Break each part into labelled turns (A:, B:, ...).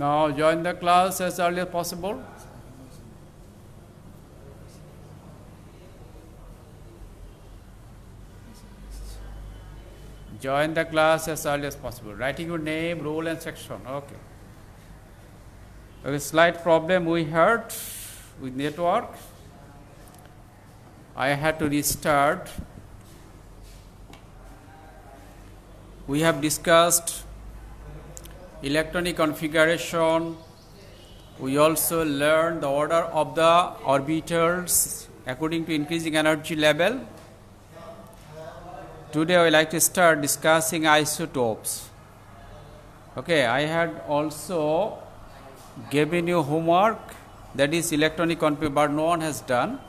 A: Now join the class as early as possible. Join the class as early as possible. Writing your name, role and section. Okay. A slight problem we had with network. I had to restart. We have discussed electronic configuration. We also learned the order of the orbitals according to increasing energy level. Today I would like to start discussing isotopes. Okay, I had also given you homework, that is electronic configuration, but no one has done.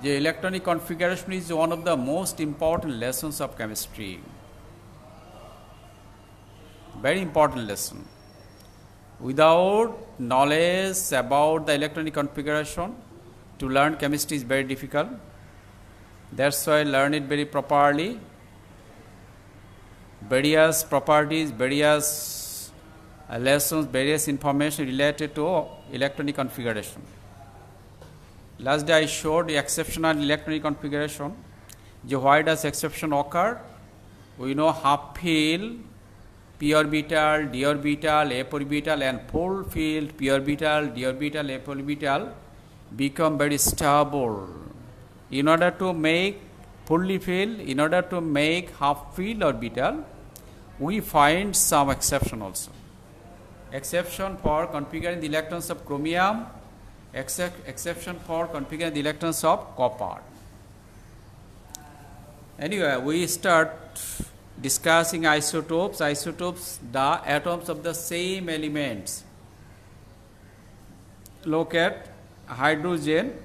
A: The electronic configuration is one of the most important lessons of chemistry. Very important lesson. Without knowledge about the electronic configuration, to learn chemistry is very difficult. That's why learn it very properly. Various properties, various lessons, various information related to electronic configuration. Last day I showed the exceptional electronic configuration. Why does exception occur? We know half field, p orbital, d orbital, f orbital, and full field, p orbital, d orbital, f orbital become very stable. In order to make fully filled, in order to make half filled orbital, we find some exception also. Exception for configuring the electrons of chromium, exception for configuring the electrons of copper. Anyway, we start discussing isotopes. Isotopes, the atoms of the same elements. Look at hydrogen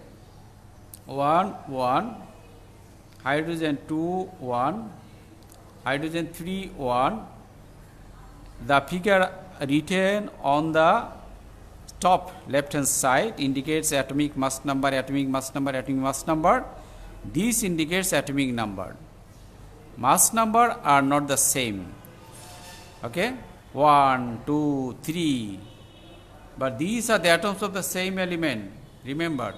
A: 1, 1, hydrogen 2, 1, hydrogen 3, 1. The figure written on the top left hand side indicates atomic mass number, atomic mass number, atomic mass number. This indicates atomic number. Mass number are not the same. Okay, 1, 2, 3. But these are the atoms of the same element. Remember,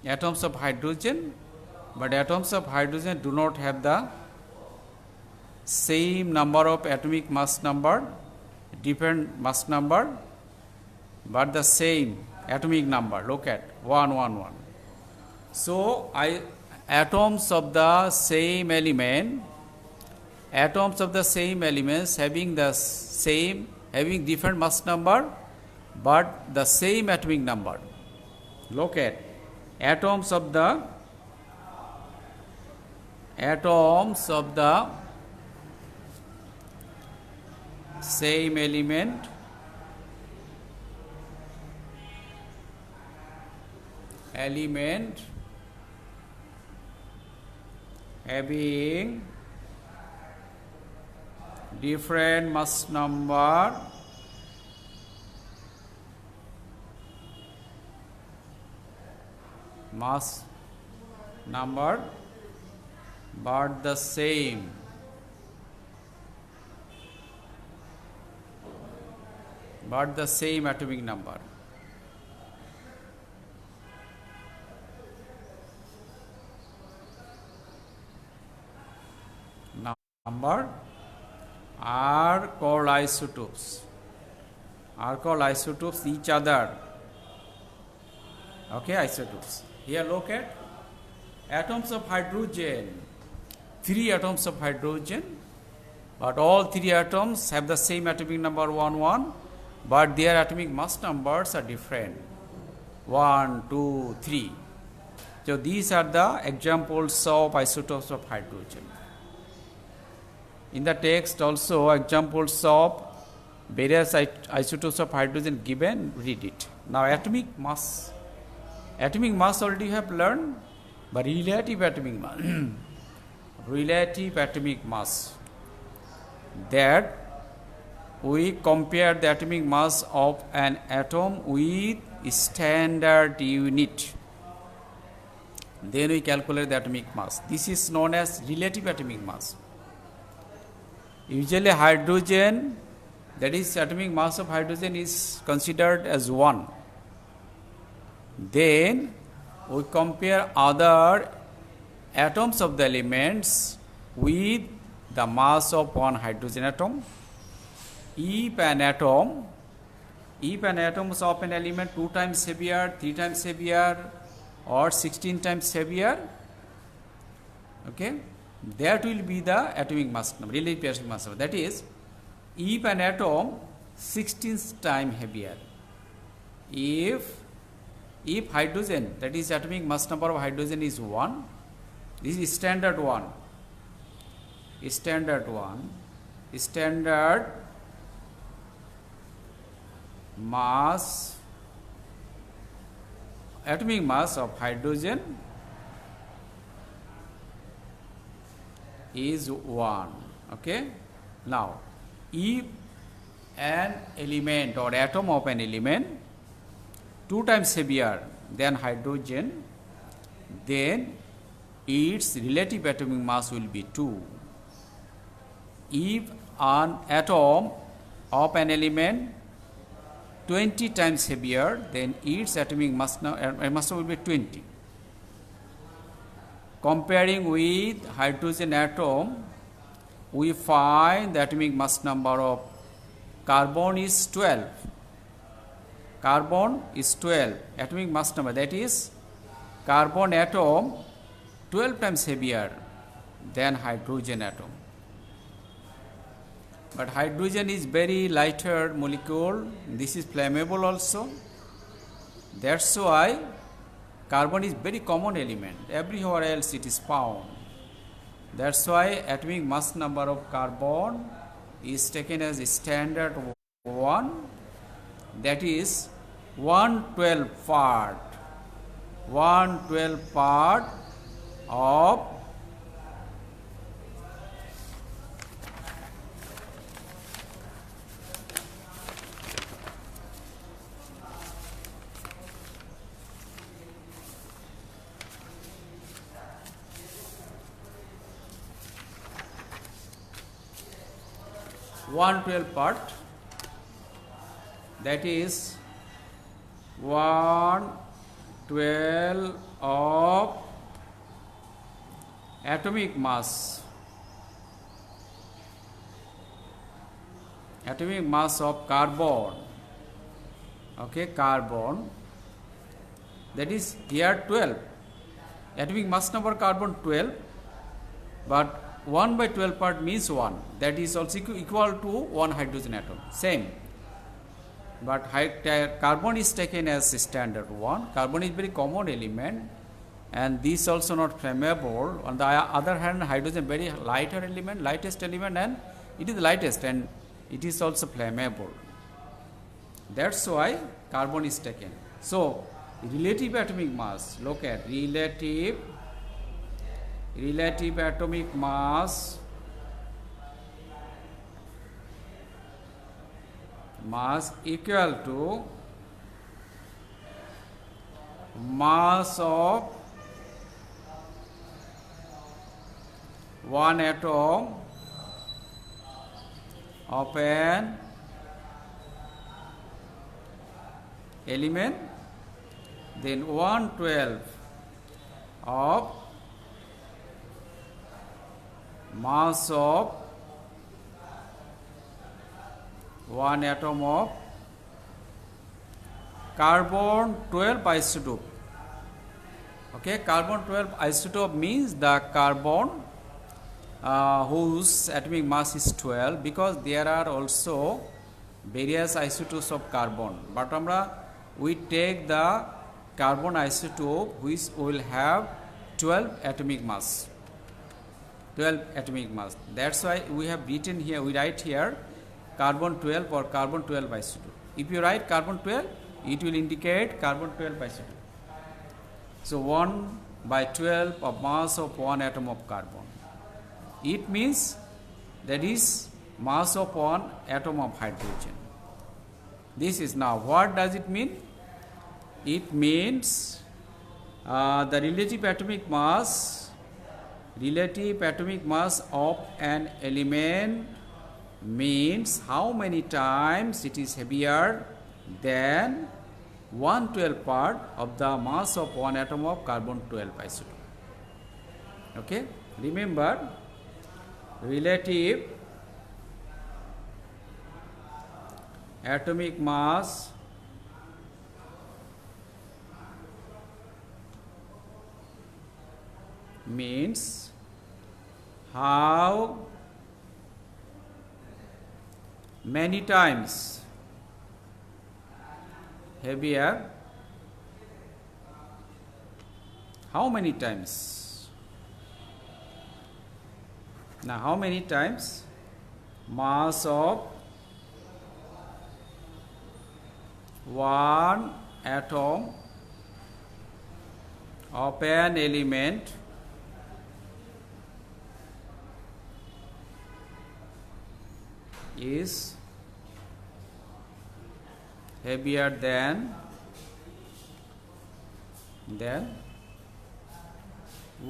A: atoms of hydrogen, but atoms of hydrogen do not have the same number of atomic mass number, different mass number, but the same atomic number. Look at 1, 1, 1. So atoms of the same element, atoms of the same elements having different mass number, but the same atomic number. Look at atoms of the same element having different mass number, but the same atomic number. Number are called isotopes. Each other. Okay, isotopes. Here look at atoms of hydrogen. 3 atoms of hydrogen, but all 3 atoms have the same atomic number 1, 1, but their atomic mass numbers are different. 1, 2, 3. So these are the examples of isotopes of hydrogen. In the text also examples of various isotopes of hydrogen given, read it. Now atomic mass already have learned, but relative atomic mass. Relative atomic mass, that we compare the atomic mass of an atom with standard unit. Then we calculate the atomic mass. This is known as relative atomic mass. Usually hydrogen, that is atomic mass of hydrogen is considered as 1. Then we compare other atoms of the elements with the mass of one hydrogen atom. If an atom is of an element 2 times heavier, 3 times heavier, or 16 times heavier, okay, that will be the atomic mass number, relative atomic mass number. That is, if an atom 16 times heavier, if hydrogen, that is atomic mass number of hydrogen is 1, this is standard mass, atomic mass of hydrogen is 1. Okay. Now, if an element or atom of an element 2 times heavier than hydrogen, then its relative atomic mass will be 2. If an atom of an element 20 times heavier, then its atomic mass will be 20. Comparing with hydrogen atom, we find the atomic mass number of carbon is 12. Carbon is 12. Atomic mass number, that is carbon atom 12 times heavier than hydrogen atom. But hydrogen is very lighter molecule. This is flammable also. That's why carbon is very common element. Everywhere else it is found. That's why atomic mass number of carbon is taken as standard 1. That is 1/12 part. 1/12 part of part, that is 1/12 of atomic mass of carbon. Okay, carbon, that is here 12. Atomic mass number carbon 12, but 1/12 part means 1. That is also equal to 1 hydrogen atom. Same. But carbon is taken as standard 1. Carbon is very common element, and this also not flammable. On the other hand, hydrogen very lighter element, lightest element, and it is the lightest, and it is also flammable. That's why carbon is taken. So, relative atomic mass, look at relative atomic mass equal to mass of one atom of an element, then 1/12 of mass of one atom of carbon 12 isotope. Okay, carbon 12 isotope means the carbon whose atomic mass is 12, because there are also various isotopes of carbon, but we take the carbon isotope which will have 12 atomic mass. That's why we have written here, we write here carbon 12 or carbon 12 isotope. If you write carbon 12, it will indicate carbon 12 isotope. So 1/12 of mass of one atom of carbon. It means that is mass of one atom of hydrogen. This is now, what does it mean? It means the relative atomic mass of an element means how many times it is heavier than 1/12 part of the mass of one atom of carbon 12 isotope. Okay, remember relative atomic mass means how many times heavier, how many times, now how many times mass of one atom of an element is heavier than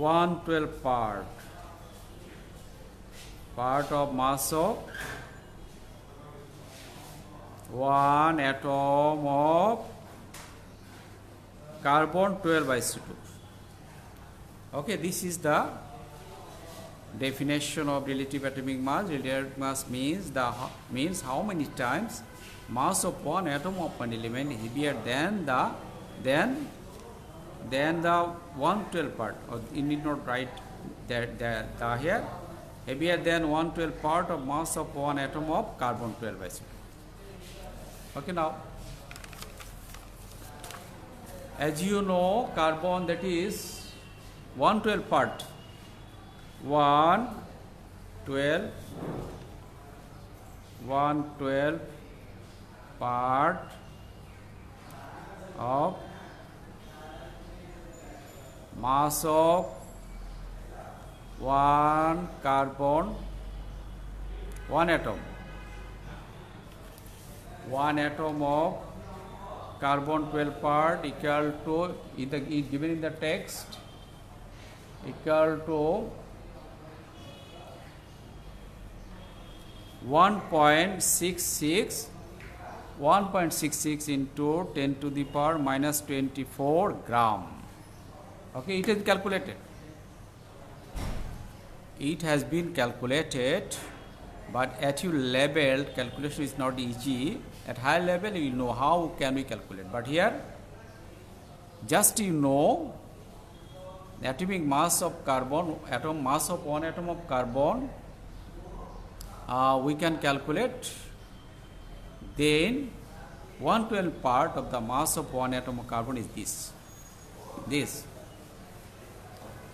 A: 1/12 part of mass of one atom of carbon 12 isotope. Okay, this is the definition of relative atomic mass. Relative mass means how many times mass of one atom of an element is heavier than the 1/12 part. Or you need not write that here. Heavier than 1/12 part of mass of one atom of carbon 12 isotope. Okay, now as you know, carbon, that is 1/12 part. 1/12 part of mass of one carbon, one atom of carbon 12 part equal to, given in the text, equal to 1.66 into 10 to the power minus 24 gram. Okay, it is calculated. It has been calculated, but at your level calculation is not easy. At high level you know how can we calculate, but here just you know the atomic mass of carbon, mass of one atom of carbon, we can calculate. Then 1/12 part of the mass of one atom of carbon is this.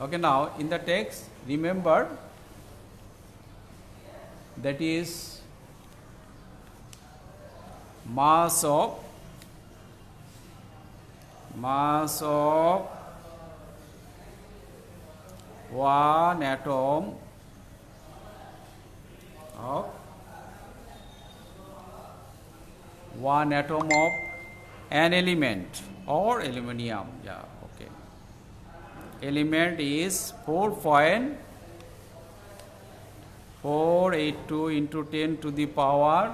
A: Okay, now in the text remember that is mass of one atom of an element or aluminum. Yeah, okay. Element is 4.482 into 10 to the power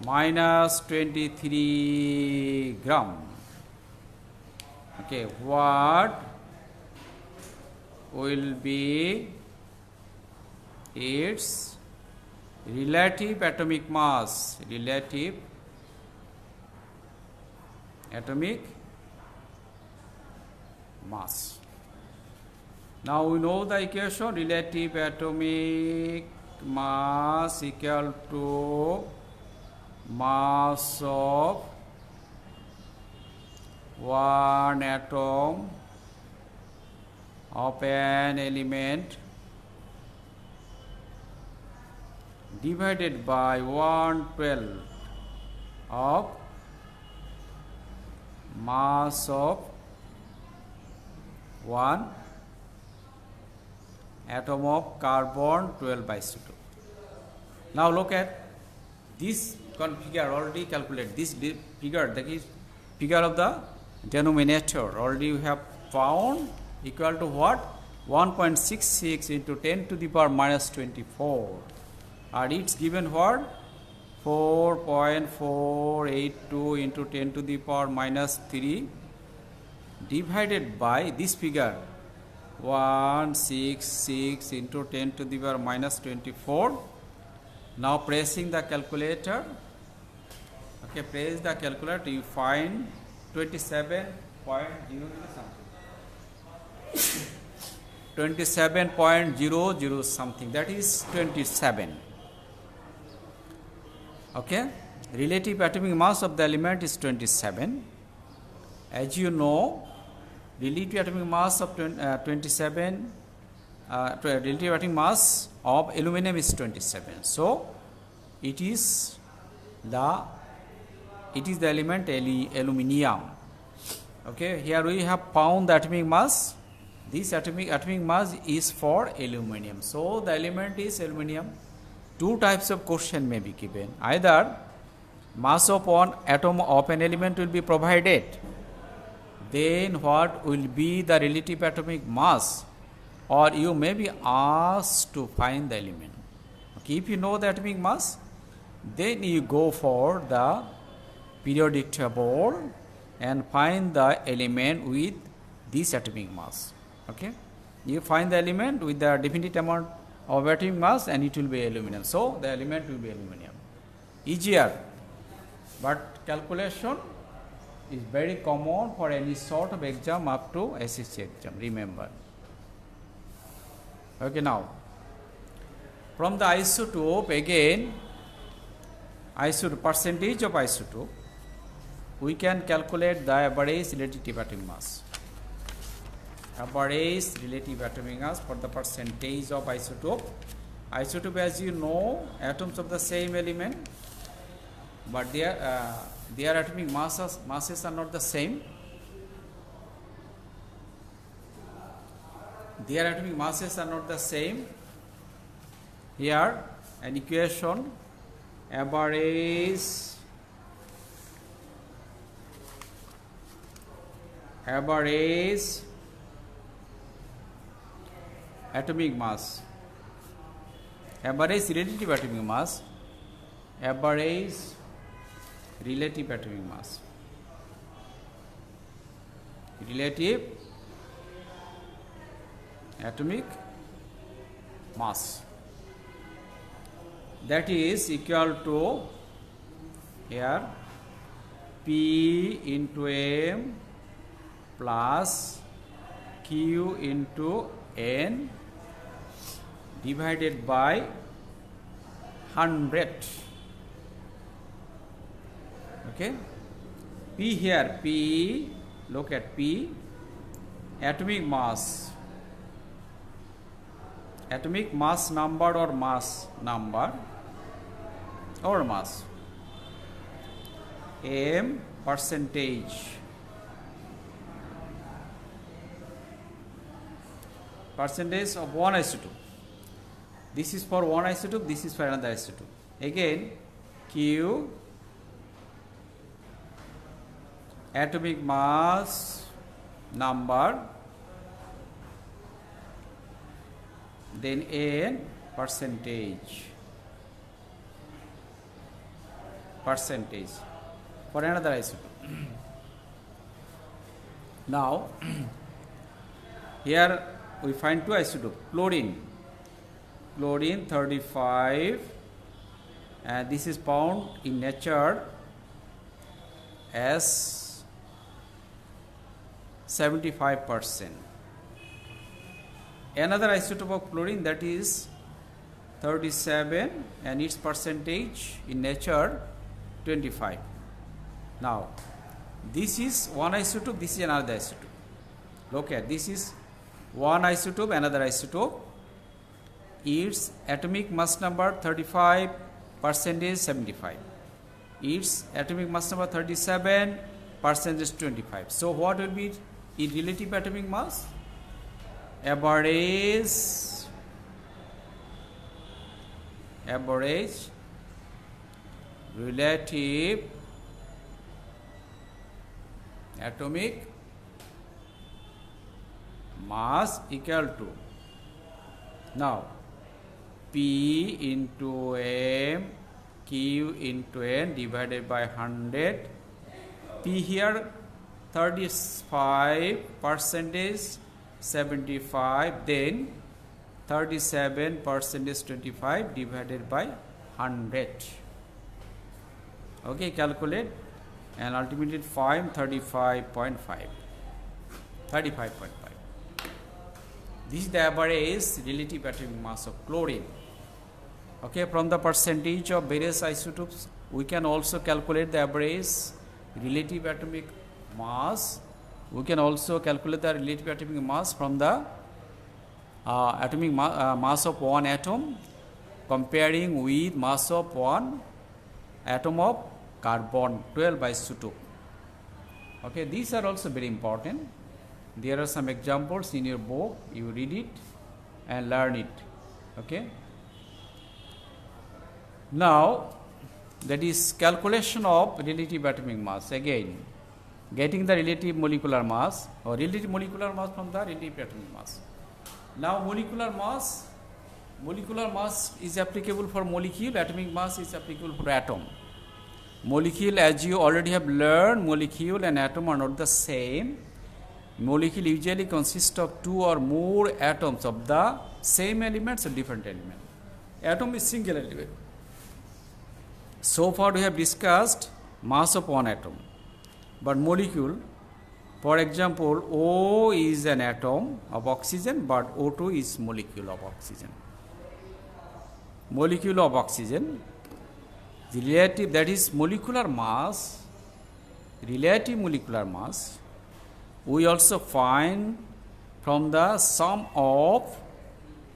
A: minus 23 gram. Okay, what will be its relative atomic mass? Relative atomic mass. Now we know the equation. Relative atomic mass equal to mass of one atom of an element divided by 1/12 of mass of one atom of carbon 12 isotope. Now look at this figure already calculated. This figure, that is figure of the denominator, already we have found equal to what? 1.66 into 10 to the power minus 24, and it's given what? 4.482 into 10 to the power minus 3 divided by this figure 166 into 10 to the power minus 24. Now pressing the calculator, okay, press the calculator, you find 27.00 something, that is 27. Okay, relative atomic mass of the element is 27. As you know, relative atomic mass of relative atomic mass of aluminum is 27. So it is the element aluminium. Okay, here we have found the atomic mass. This atomic mass is for aluminum. So the element is aluminum. Two types of question may be given. Either mass of one atom of an element will be provided, then what will be the relative atomic mass, or you may be asked to find the element. Okay, if you know the atomic mass, then you go for the periodic table and find the element with this atomic mass. Okay, you find the element with the definite amount of atomic mass and it will be aluminum. So the element will be aluminum. Easier, but calculation is very common for any sort of exam up to SSC exam, remember. Okay, now from the isotope, again percentage of isotope, we can calculate the average relative atomic mass. Average relative atomic mass for the percentage of isotope. Isotope, as you know, atoms of the same element, but their atomic masses are not the same. Their atomic masses are not the same. Here an equation, average atomic mass, average relative atomic mass, average relative atomic mass, relative atomic mass, that is equal to here P into M plus Q into N divided by 100. Okay, P here, P, look at P, atomic mass number or mass number or mass, M percentage of one isotope. This is for one isotope, this is for another isotope. Again, Q, atomic mass number, then N percentage for another isotope. Now here we find two isotopes, chlorine 35, and this is found in nature as 75%. Another isotope of chlorine, that is 37, and its percentage in nature 25. Now this is one isotope, this is another isotope. Look at, this is one isotope, another isotope. Its atomic mass number 35, percentage 75. Its atomic mass number 37, percentage 25. So what will be its relative atomic mass? Average relative atomic mass equal to, now, P into M Q into N divided by 100. P here 35 percentage 75, then 37 percentage 25 divided by 100. Okay, calculate and ultimately find 35.5. 35.5. This is the average relative atomic mass of chlorine. Okay, from the percentage of various isotopes, we can also calculate the average relative atomic mass. We can also calculate the relative atomic mass from the atomic mass of one atom comparing with mass of one atom of carbon 12 isotope. Okay, these are also very important. There are some examples in your book. You read it and learn it. Okay. Now, that is calculation of relative atomic mass. Again, getting the relative molecular mass or relative molecular mass from the relative atomic mass. Now, molecular mass is applicable for molecule, atomic mass is applicable for atom. Molecule, as you already have learned, molecule and atom are not the same. Molecule usually consists of two or more atoms of the same elements or different elements. Atom is single element. So far we have discussed mass of one atom. But molecule, for example, O is an atom of oxygen, but O2 is molecule of oxygen. Molecule of oxygen, the relative, that is molecular mass, relative molecular mass, we also find from the sum of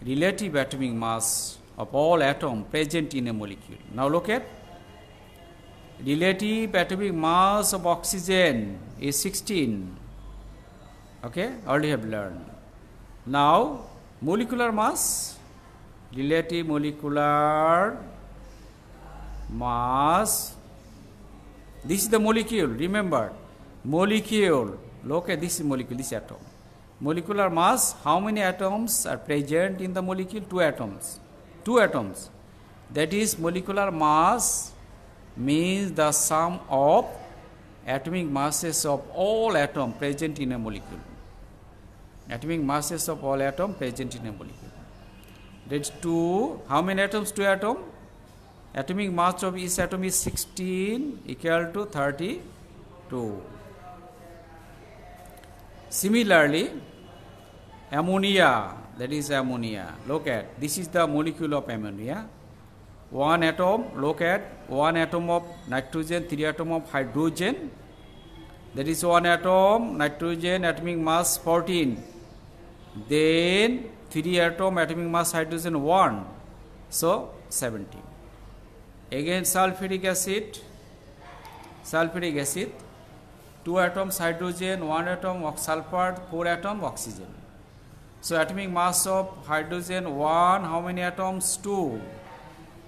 A: relative atomic mass of all atoms present in a molecule. Now look at relative atomic mass of oxygen is 16. Okay, already have learned. Now molecular mass, relative molecular mass, this is the molecule, remember, molecule. Look at this molecule, this atom. Molecular mass, how many atoms are present in the molecule? 2 atoms. 2 atoms. That is molecular mass means the sum of atomic masses of all atoms present in a molecule. Atomic masses of all atoms present in a molecule. That's 2. How many atoms? 2 atoms. Atomic mass of each atom is 16 equal to 32. Similarly, ammonia, that is ammonia. Look at, this is the molecule of ammonia. One atom, look at, one atom of nitrogen, 3 atom of hydrogen. That is one atom, nitrogen, atomic mass 14. Then 3 atom, atomic mass hydrogen 1. So 17. Again sulfuric acid, 2 atoms hydrogen, 1 atom of sulfur, 4 atom oxygen. So atomic mass of hydrogen 1, how many atoms? 2.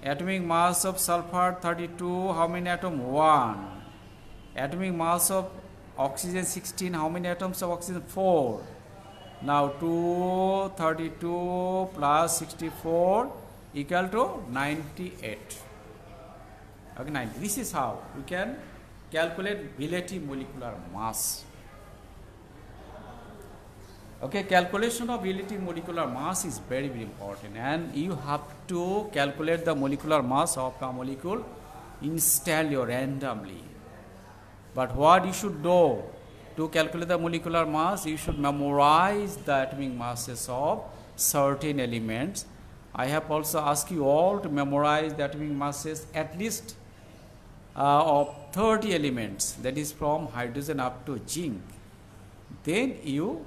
A: Atomic mass of sulfur 32, how many atoms? 1. Atomic mass of oxygen 16, how many atoms of oxygen? 4. Now 2, 32 plus 64 equal to 98. Okay, 90. This is how we can calculate relative molecular mass. Okay, calculation of relative molecular mass is very, very important, and you have to calculate the molecular mass of a molecule instantly or randomly. But what you should do to calculate the molecular mass, you should memorize the atomic masses of certain elements. I have also asked you all to memorize the atomic masses at least of 30 elements, that is from hydrogen up to zinc. Then you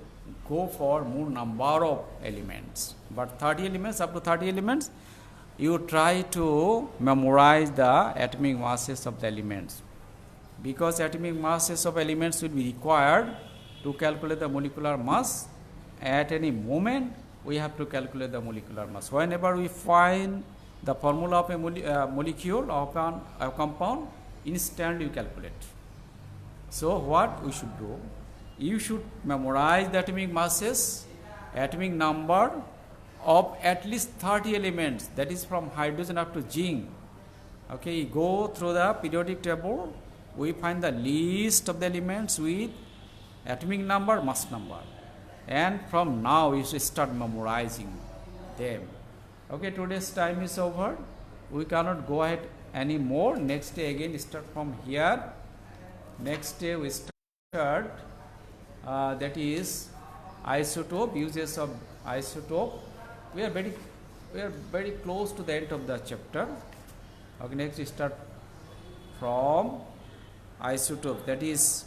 A: go for more number of elements, but 30 elements, up to 30 elements, you try to memorize the atomic masses of the elements, because atomic masses of elements will be required to calculate the molecular mass. At any moment we have to calculate the molecular mass. Whenever we find the formula of a molecule of a compound, instantly you calculate. So what we should do, you should memorize the atomic masses atomic number of at least 30 elements, that is from hydrogen up to zinc. Okay, go through the periodic table, we find the list of the elements with atomic number, mass number, and from now you should start memorizing them. Okay, today's time is over, we cannot go ahead anymore. Next day again start from here. Next day we start that is isotope, uses of isotope. We are very close to the end of the chapter. Okay, next we start from isotope, that is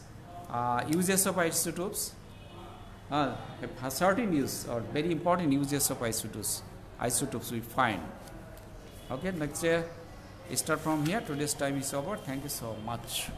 A: uses of isotopes, certain use or very important uses of isotopes we find. Okay, next day start from here. Today's time is over. Thank you so much.